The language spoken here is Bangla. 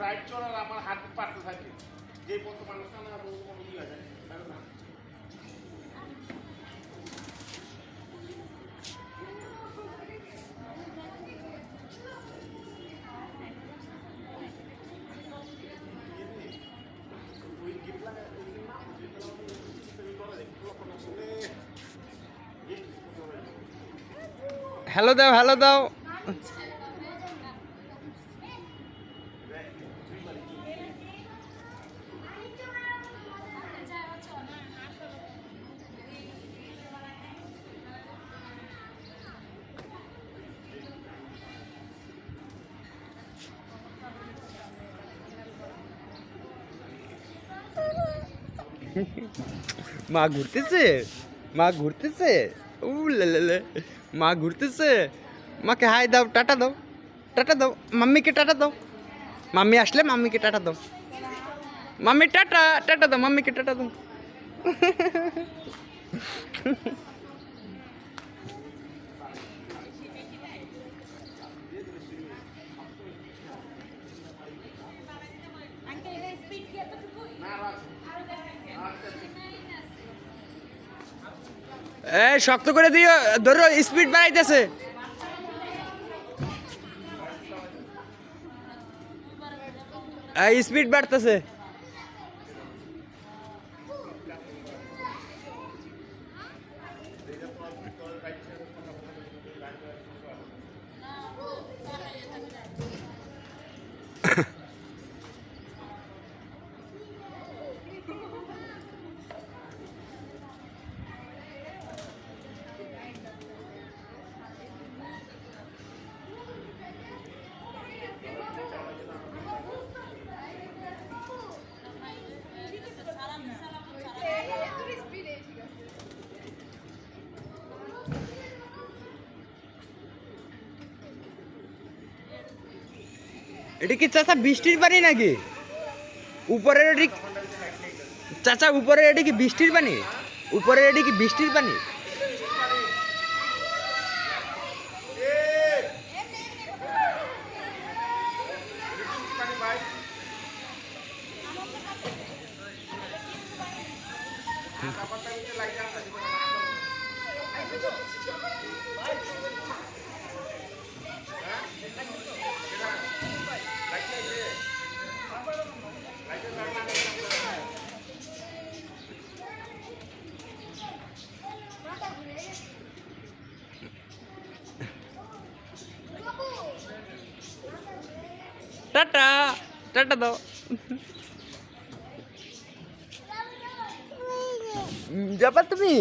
রাইট চলার আমার হাত পাড়তে থাকে যে পথ মানুষ না ইয়ে যায় না। হ্যালো দাও, হ্যালো দাও। মা ঘুরতেছে, মা ঘুরতেছে। উ লে মা ঘুরতেছে। মাকে হাই দাও, টাটা দাও, টাটা দাও। মাম্মিকে টাটা দাও। মাম্মি আসলে মাম্মিকে টাটা দাও। মাম্মি টাটা, টাটা দাও, মাম্মিকে টাটা দাও। এই শক্ত করে দিও, ধরো, স্পিড বাড়াইতেছে। এই স্পিড বাড়তেছে। এটা কি চাচা বৃষ্টির পানি নাকি? উপরের এটি চাচা, উপরের এটি কি বৃষ্টির পানি? উপরের এটি কি বৃষ্টির পানি? টাটা, টাটা দাও। যাবা তুমি?